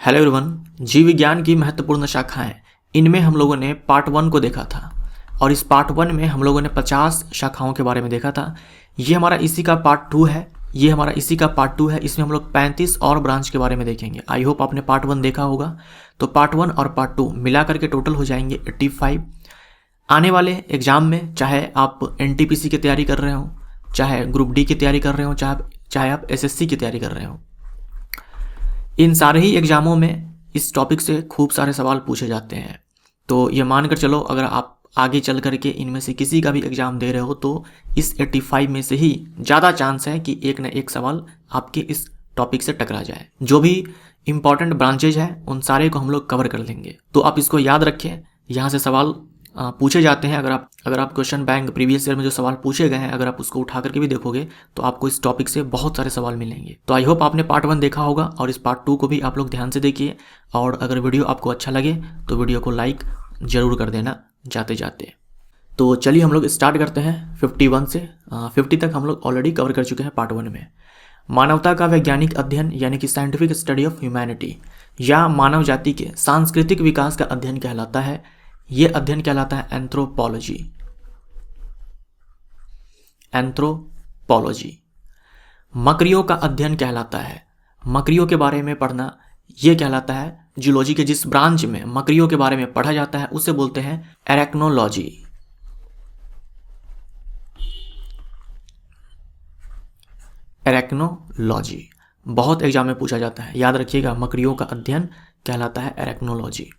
Hello everyone. जीव विज्ञान की महत्वपूर्ण शाखाएं, इनमें हम लोगों ने पार्ट 1 को देखा था और इस पार्ट 1 में हम लोगों ने 50 शाखाओं के बारे में देखा था। ये हमारा इसी का पार्ट 2 है। इसमें हम लोग 35 और ब्रांच के बारे में देखेंगे। आई होप आपने पार्ट 1 देखा होगा। तो पार्ट 1 और पार्ट 2 मिला करके टोटल हो जाएंगे 85। आने वाले एग्जाम में चाहे आप NTPC की तैयारी कर रहे हो, चाहे ग्रुप डी की तैयारी कर रहे हो, चाहे आप SSC की तैयारी कर रहे हो, इन सारे ही एग्जामों में इस टॉपिक से खूब सारे सवाल पूछे जाते हैं। तो ये मानकर चलो, अगर आप आगे चल करके इनमें से किसी का भी एग्जाम दे रहे हो तो इस 85 में से ही ज़्यादा चांस है कि एक न एक सवाल आपके इस टॉपिक से टकरा जाए। जो भी इंपॉर्टेंट ब्रांचेज है उन सारे को हम लोग कवर कर लेंगे। तो आप इसको याद रखें, यहाँ से सवाल पूछे जाते हैं। अगर आप क्वेश्चन बैंक प्रीवियस ईयर में जो सवाल पूछे गए हैं, अगर आप उसको उठा करके भी देखोगे तो आपको इस टॉपिक से बहुत सारे सवाल मिलेंगे। तो आई होप आपने पार्ट 1 देखा होगा और इस पार्ट 2 को भी आप लोग ध्यान से देखिए। और अगर वीडियो आपको अच्छा लगे तो वीडियो को लाइक ज़रूर कर देना जाते जाते। तो चलिए हम लोग स्टार्ट करते हैं 51 से 50 तक हम लोग ऑलरेडी कवर कर चुके हैं पार्ट 1 में। मानवता का वैज्ञानिक अध्ययन यानी कि साइंटिफिक स्टडी ऑफ ह्यूमैनिटी या मानव जाति के सांस्कृतिक विकास का अध्ययन कहलाता है। ये अध्ययन कहलाता है एंथ्रोपोलॉजी। मकड़ियों का अध्ययन कहलाता है, मकड़ियों के बारे में पढ़ना ये कहलाता है जूलॉजी के जिस ब्रांच में मकड़ियों के बारे में पढ़ा जाता है उसे बोलते हैं एरेक्नोलॉजी। एरेक्नोलॉजी बहुत एग्जाम में पूछा जाता है, याद रखिएगा। मकड़ियों का अध्ययन कहलाता है एरेक्नोलॉजी।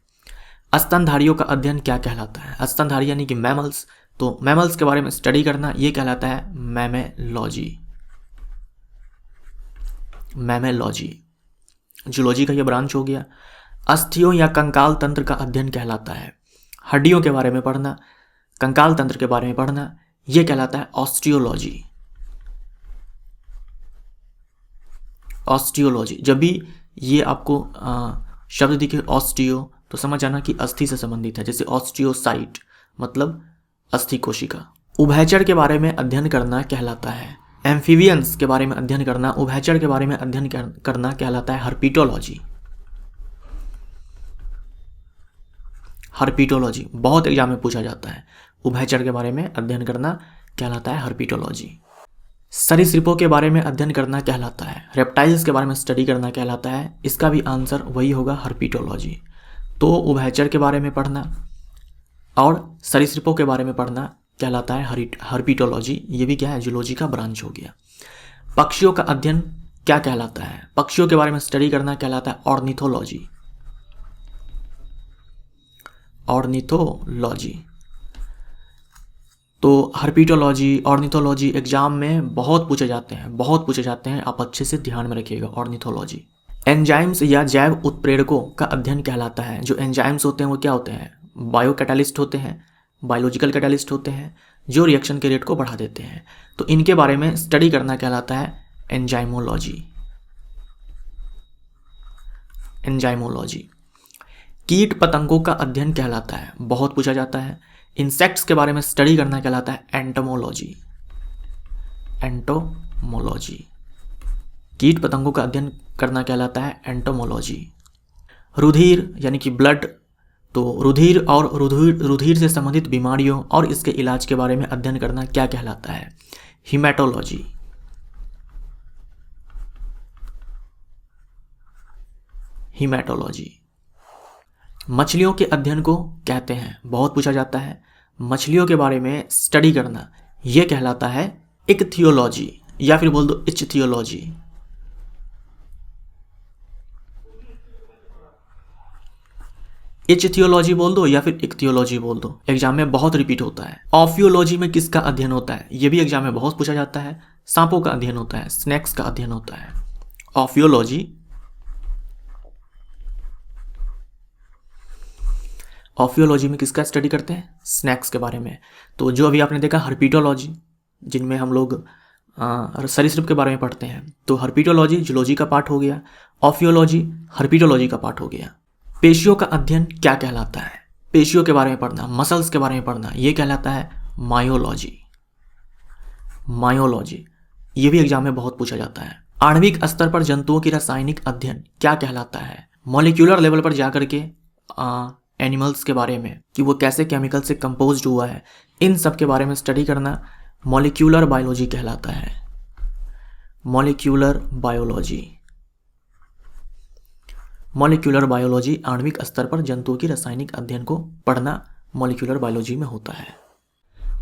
स्तनधारियों का अध्ययन क्या कहलाता है? स्तनधारी यानी कि मैमल्स। तो मैमल्स के बारे में स्टडी करना ये कहलाता है मैमेलॉजी। जूलॉजी का ये ब्रांच हो गया। अस्थियों या कंकाल तंत्र का अध्ययन कहलाता है, हड्डियों के बारे में पढ़ना, कंकाल तंत्र के बारे में पढ़ना, ये कहलाता है ऑस्टियोलॉजी। जब भी ये आपको शब्द दिखे ऑस्टियो तो समझ जाना कि अस्थि से संबंधित है, जैसे ऑस्टियोसाइट मतलब अस्थि कोशिका। उभयचर के बारे में अध्ययन करना कहलाता है, एम्फीबियंस के बारे में अध्ययन करना, उभयचर के बारे में अध्ययन करना कहलाता है हर्पिटोलॉजी। बहुत एग्जाम में पूछा जाता है, उभयचर के बारे में अध्ययन करना कहलाता है हर्पिटोलॉजी। सरीसृपों के बारे में अध्ययन करना कहलाता है, रेप्टाइल्स के बारे में स्टडी करना कहलाता है। इसका भी आंसर वही होगा, हर्पिटोलॉजी। तो उभयचर के बारे में पढ़ना और सरीसृपों के बारे में पढ़ना कहलाता है हर्पिटोलॉजी। ये भी क्या है? जूलॉजी का ब्रांच हो गया। पक्षियों का अध्ययन क्या कहलाता है? पक्षियों के बारे में स्टडी करना कहलाता है ऑर्निथोलॉजी। तो हर्पिटोलॉजी, ऑर्निथोलॉजी एग्जाम में बहुत पूछे जाते हैं। आप अच्छे से ध्यान में रखिएगा ऑर्निथोलॉजी। एंजाइम्स या जैव उत्प्रेरकों का अध्ययन कहलाता है। जो एंजाइम्स होते हैं वो क्या होते हैं? बायो कैटालिस्ट होते हैं, बायोलॉजिकल कैटालिस्ट होते हैं, जो रिएक्शन के रेट को बढ़ा देते हैं। तो इनके बारे में स्टडी करना कहलाता है एंजाइमोलॉजी। कीट पतंगों का अध्ययन कहलाता है, बहुत पूछा जाता है। इंसेक्ट्स के बारे में स्टडी करना कहलाता है एंटोमोलॉजी। कीट पतंगों का अध्ययन करना कहलाता है एंटोमोलॉजी। रुधिर यानी कि ब्लड, तो रुधिर से संबंधित बीमारियों और इसके इलाज के बारे में अध्ययन करना क्या कहलाता है? हीमेटोलॉजी। मछलियों के अध्ययन को कहते हैं, बहुत पूछा जाता है। मछलियों के बारे में स्टडी करना यह कहलाता है इक्थियोलॉजी या फिर बोल दो इच्थियोलॉजी। इच्थियोलॉजी बोल दो या फिर इक्थियोलॉजी बोल दो, एग्जाम में बहुत रिपीट होता है। ऑफियोलॉजी में किसका अध्ययन होता है? ये भी एग्जाम में बहुत पूछा जाता है। सांपों का अध्ययन होता है, स्नेक्स का अध्ययन होता है। ऑफियोलॉजी में किसका स्टडी करते हैं? स्नेक्स के बारे में। तो जो अभी आपने देखा हर्पिटोलॉजी, जिनमें हम लोग सरीसृप के बारे में पढ़ते हैं, तो हर्पिटोलॉजी जूलॉजी का पार्ट हो गया, ऑफियोलॉजी हर्पिटोलॉजी का पार्ट हो गया। पेशियों का अध्ययन क्या कहलाता है? पेशियों के बारे में पढ़ना, मसल्स के बारे में पढ़ना, ये कहलाता है मायोलॉजी। ये भी एग्जाम में बहुत पूछा जाता है। आणविक स्तर पर जंतुओं की रासायनिक अध्ययन क्या कहलाता है? मॉलिक्यूलर लेवल पर जाकर के एनिमल्स के बारे में कि वो कैसे केमिकल से कंपोज्ड हुआ है, इन सब के बारे में स्टडी करना मॉलिक्यूलर बायोलॉजी कहलाता है। मॉलिक्यूलर बायोलॉजी, मॉलिक्यूलर बायोलॉजी आणविक स्तर पर जंतुओं की रासायनिक अध्ययन को पढ़ना मॉलिक्यूलर बायोलॉजी में होता है।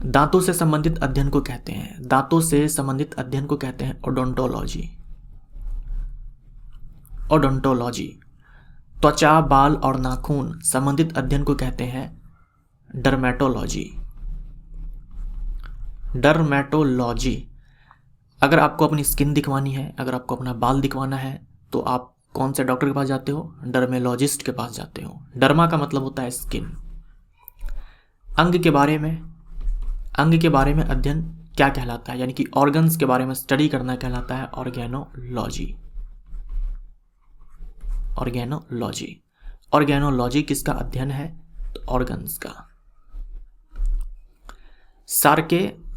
दांतों से संबंधित अध्ययन को कहते हैं, दांतों से संबंधित अध्ययन को कहते हैं ओडोंटोलॉजी। ओडोंटोलॉजी। त्वचा, बाल और नाखून संबंधित अध्ययन को कहते हैं डर्मेटोलॉजी। डर्मेटोलॉजी। अगर आपको अपनी स्किन दिखवानी है, अगर आपको अपना बाल दिखवाना है, तो आप कौन से डॉक्टर के पास जाते हो? डर्मेलॉजिस्ट के पास जाते हो। डर्मा का मतलब होता है स्किन। अंग के बारे में अध्ययन क्या कहलाता है, यानी कि ऑर्गन्स के बारे में स्टडी करना कहलाता है ऑर्गेनोलॉजी। ऑर्गेनोलॉजी। ऑर्गेनोलॉजी किसका अध्ययन है? तो ऑर्गन्स का।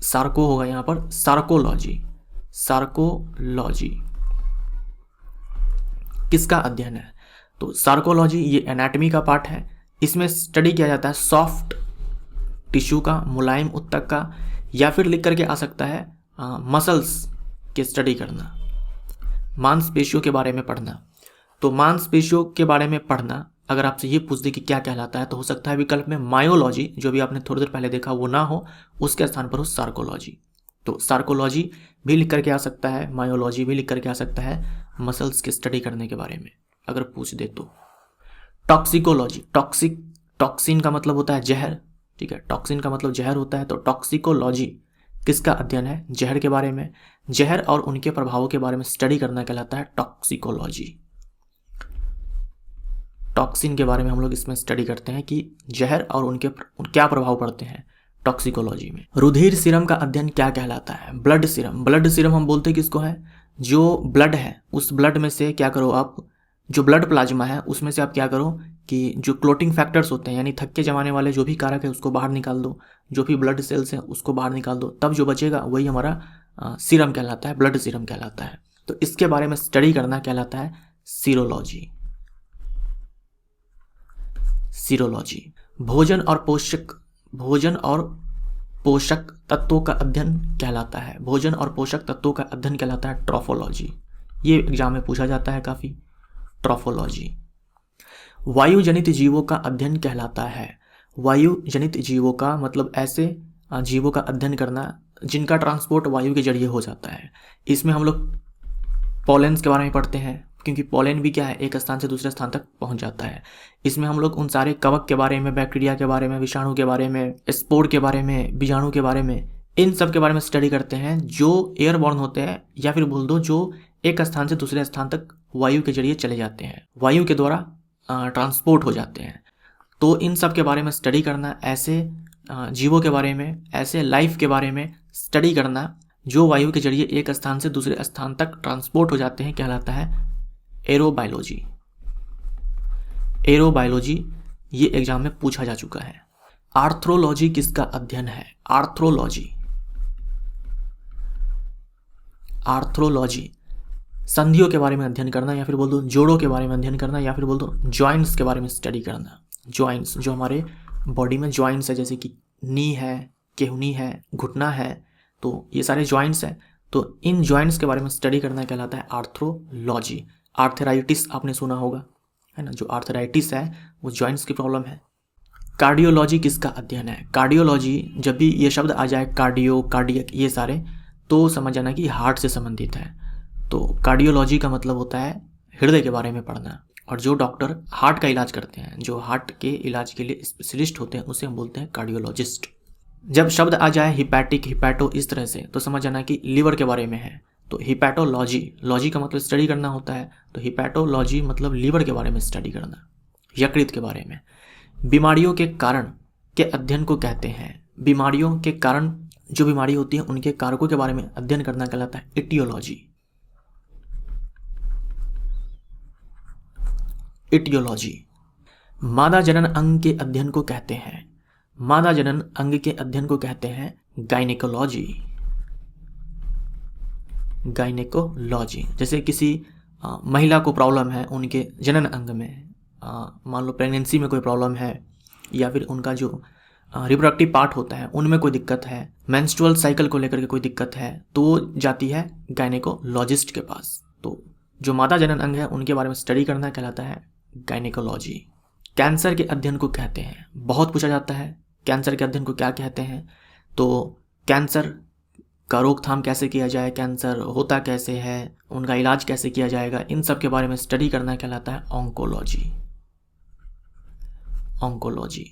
सार्को होगा यहां पर सार्कोलॉजी। सार्कोलॉजी किसका अध्ययन है? तो सार्कोलॉजी ये एनाटॉमी का पार्ट है। इसमें स्टडी किया जाता है सॉफ्ट टिश्यू का, मुलायम ऊतक का, या फिर लिख करके आ सकता है मसल्स के स्टडी करना, मांसपेशियों के बारे में पढ़ना। तो मांसपेशियों के बारे में पढ़ना अगर आपसे ये पूछ दे कि क्या कहलाता है, तो हो सकता है विकल्प में मायोलॉजी, जो भी आपने थोड़ी देर पहले देखा वो ना हो, उसके स्थान पर हो सार्कोलॉजी। तो सार्कोलॉजी भी लिख करके आ सकता है, मायोलॉजी भी लिख करके आ सकता है, मसल्स के स्टडी करने के बारे में अगर पूछ दे तो। टॉक्सिकोलॉजी। टॉक्सिन का मतलब होता है जहर, ठीक है, टॉक्सिन का मतलब जहर होता है। तो टॉक्सिकोलॉजी किसका अध्ययन है? जहर के बारे में। जहर और उनके प्रभावों के बारे में स्टडी करना कहलाता है टॉक्सिकोलॉजी। टॉक्सिन के बारे में हम लोग इसमें स्टडी करते हैं कि जहर और उनके क्या प्रभाव पड़ते हैं टॉक्सिकोलॉजी में। रुधिर सीरम का अध्ययन क्या कहलाता है? Blood serum. ब्लड सीरम हम बोलते किसको है? जो ब्लड है उस ब्लड में से क्या करो आप, जो ब्लड प्लाज्मा है उसमें से आप क्या करो कि जो क्लोटिंग फैक्टर्स होते हैं, यानी थक्के जमाने वाले जो भी कारक है उसको बाहर निकाल दो, जो भी ब्लड सेल्स हैं उसको बाहर निकाल दो, तब जो बचेगा वही हमारा सीरम कहलाता है, ब्लड सीरम कहलाता है। तो इसके बारे में स्टडी करना कहलाता है सीरोलॉजी। सीरोलॉजी। भोजन और पोषक तत्वों का अध्ययन कहलाता है, भोजन और पोषक तत्वों का अध्ययन कहलाता है ट्रॉफोलॉजी। ये एग्जाम में पूछा जाता है काफ़ी, ट्रॉफोलॉजी। वायु जनित जीवों का अध्ययन कहलाता है। वायु जनित जीवों का मतलब ऐसे जीवों का अध्ययन करना जिनका ट्रांसपोर्ट वायु के जरिए हो जाता है। इसमें हम लोग पॉलेंस के बारे में पढ़ते हैं, क्योंकि पॉलेन भी क्या है, एक स्थान से दूसरे स्थान तक पहुंच जाता है। इसमें हम लोग उन सारे कवक के बारे में, बैक्टीरिया के बारे में, विषाणु के बारे में, स्पोर के बारे में, बीजाणु के बारे में, इन सब के बारे में स्टडी करते हैं जो एयरबॉर्न होते हैं, या फिर बोल दो जो एक स्थान से दूसरे स्थान तक वायु के जरिए चले जाते हैं, वायु के द्वारा ट्रांसपोर्ट हो जाते हैं। तो इन सब के बारे में स्टडी करना, ऐसे जीवों के बारे में, ऐसे लाइफ के बारे में स्टडी करना जो वायु के जरिए एक स्थान से दूसरे स्थान तक ट्रांसपोर्ट हो जाते हैं, कहलाता है एरोबायोलॉजी। एरोबायोलॉजी ये एग्जाम में पूछा जा चुका है। आर्थ्रोलॉजी किसका अध्ययन है? आर्थ्रोलॉजी। आर्थ्रोलॉजी संधियों के बारे में अध्ययन करना, या फिर बोल दो जोड़ों के बारे में अध्ययन करना, या फिर बोल दो जॉइंट्स के बारे में स्टडी करना। जॉइंट्स, जो हमारे बॉडी में जॉइंट्स है, जैसे कि नी है, केहूनी है, घुटना है, तो ये सारे जॉइंट्स हैं। तो इन जॉइंट्स के बारे में स्टडी करना कहलाता है आर्थ्रोलॉजी। आर्थराइटिस आपने सुना होगा, है ना, जो आर्थराइटिस है वो जॉइंट्स की प्रॉब्लम है। कार्डियोलॉजी किसका अध्ययन है? कार्डियोलॉजी, जब भी ये शब्द आ जाए कार्डियो, कार्डियक, ये सारे, तो समझ जाना कि हार्ट से संबंधित है। तो कार्डियोलॉजी का मतलब होता है हृदय के बारे में पढ़ना। और जो डॉक्टर हार्ट का इलाज करते हैं, जो हार्ट के इलाज के लिए स्पेशलिस्ट होते हैं, उसे हम बोलते हैं कार्डियोलॉजिस्ट। जब शब्द आ जाए हिपैटिक, हिपैटो, इस तरह से, तो समझ जाना कि लीवर के बारे में है। तो हिपैटोलॉजी, लॉजी का मतलब स्टडी करना होता है, तो हिपैटोलॉजी मतलब लीवर के बारे में स्टडी करना, यकृत के बारे में। बीमारियों के कारण के अध्ययन को कहते हैं, बीमारियों के कारण जो बीमारी होती है उनके कारकों के बारे में अध्ययन करना कहलाता है एटियोलॉजी। एटियोलॉजी। मादा जनन अंग के अध्ययन को कहते हैं, मादा जनन अंग के अध्ययन को कहते हैं गायनेकोलॉजी। गायनेकोलॉजी। जैसे किसी महिला को प्रॉब्लम है उनके जनन अंग में, मान लो प्रेगनेंसी में कोई प्रॉब्लम है, या फिर उनका जो रिप्रोडक्टिव पार्ट होता है उनमें कोई दिक्कत है, मेंस्ट्रुअल साइकिल को लेकर के कोई दिक्कत है, तो वो जाती है गायनेकोलॉजिस्ट के पास। तो जो माता जनन अंग है उनके बारे में स्टडी करना कहलाता है गायनेकोलॉजी। कैंसर के अध्ययन को कहते हैं, बहुत पूछा जाता है कैंसर के अध्ययन को क्या कहते हैं। तो कैंसर का रोकथाम कैसे किया जाए, कैंसर होता कैसे है, उनका इलाज कैसे किया जाएगा, इन सब के बारे में स्टडी करना कहलाता है ऑन्कोलॉजी। ऑन्कोलॉजी।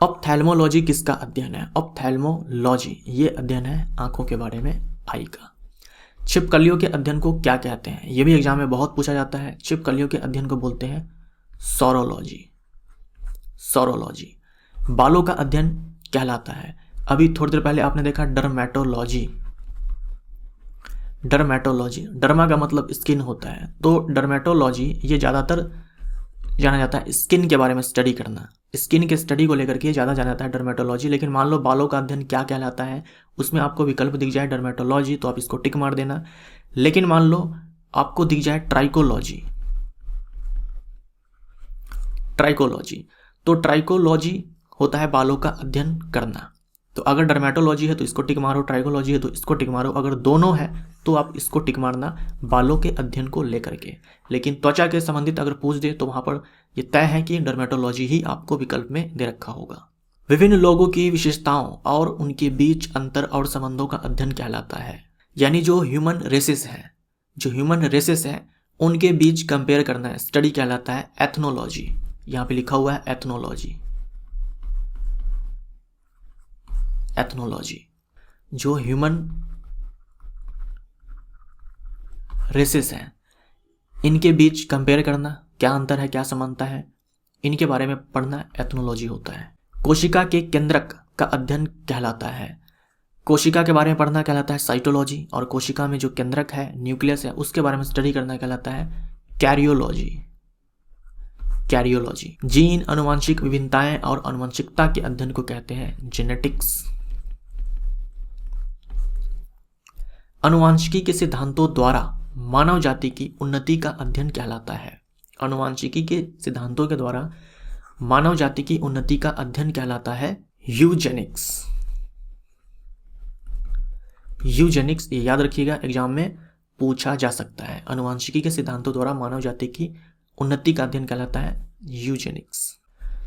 ऑप्थेल्मोलॉजी किसका अध्ययन है? ऑप्थेल्मोलॉजी ये अध्ययन है आंखों के बारे में, आई का। छिपकलियों के अध्ययन को क्या कहते हैं? ये भी एग्जाम में बहुत पूछा जाता है। छिपकलियों के अध्ययन को बोलते हैं सोरोलॉजी। सोरोलॉजी। बालों का अध्ययन कहलाता है, अभी थोड़ी देर पहले आपने देखा डर्मेटोलॉजी। डर्मेटोलॉजी, डर्मा का मतलब स्किन होता है, तो डर्मेटोलॉजी ये ज़्यादातर जाना जाता है स्किन के बारे में स्टडी करना, स्किन के स्टडी को लेकर के ज़्यादा जाना जाता है डर्मेटोलॉजी। लेकिन मान लो बालों का अध्ययन क्या कहलाता है, उसमें आपको विकल्प दिख जाए डर्मेटोलॉजी तो आप इसको टिक मार देना। लेकिन मान लो आपको दिख जाए ट्राइकोलॉजी, ट्राइकोलॉजी, तो ट्राइकोलॉजी होता है बालों का अध्ययन करना। तो अगर डर्मेटोलॉजी है तो इसको टिक मारो, ट्राइकोलॉजी है तो इसको टिक मारो, अगर दोनों है तो आप इसको टिक मारना बालों के अध्ययन को लेकर के। लेकिन त्वचा के संबंधित अगर पूछ दे तो वहाँ पर ये तय है कि डर्मेटोलॉजी ही आपको विकल्प में दे रखा होगा। विभिन्न लोगों की विशेषताओं और उनके बीच अंतर और संबंधों का अध्ययन कहलाता है, यानी जो ह्यूमन रेसेस हैं, जो ह्यूमन रेसेस हैं उनके बीच कंपेयर करना है, स्टडी कहलाता है एथनोलॉजी। यहाँ पे लिखा हुआ है एथनोलॉजी। एथनोलॉजी, जो ह्यूमन रेसेस हैं इनके बीच कंपेयर करना, क्या अंतर है क्या समानता है, इनके बारे में पढ़ना एथनोलॉजी होता है। कोशिका के केंद्रक का अध्ययन कहलाता है, कोशिका के बारे में पढ़ना कहलाता है साइटोलॉजी, और कोशिका में जो केंद्रक है, न्यूक्लियस है, उसके बारे में स्टडी करना कहलाता है कैरियोलॉजी। कैरियोलॉजी। जीन, अनुवांशिक विभिन्नताएं और अनुवांशिकता के अध्ययन को कहते हैं जेनेटिक्स। अनुवांशिकी के सिद्धांतों द्वारा मानव जाति की उन्नति का अध्ययन कहलाता है। अनुवांशिकी के सिद्धांतों के द्वारा मानव जाति की उन्नति का अध्ययन कहलाता है यूजेनिक्स। यूजेनिक्स, ये याद रखिएगा एग्जाम में पूछा जा सकता है। अनुवांशिकी के सिद्धांतों द्वारा मानव जाति की उन्नति का अध्ययन कहलाता है यूजेनिक्स।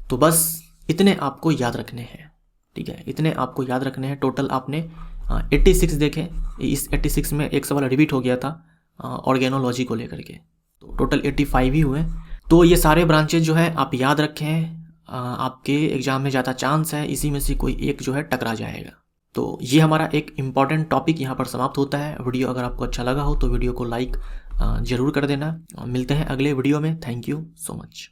तो बस इतने आपको याद रखने हैं, ठीक है, इतने आपको याद रखने हैं। टोटल आपने 86 देखे, इस 86 में एक सवाल रिपीट हो गया था ऑर्गेनोलॉजी को लेकर के, तो टोटल 85 ही हुए। तो ये सारे ब्रांचेज जो है आप याद रखें, आपके एग्जाम में ज़्यादा चांस है इसी में से कोई एक जो है टकरा जाएगा। तो ये हमारा एक इम्पॉर्टेंट टॉपिक यहाँ पर समाप्त होता है। वीडियो अगर आपको अच्छा लगा हो तो वीडियो को लाइक ज़रूर कर देना। मिलते हैं अगले वीडियो में। Thank you so much.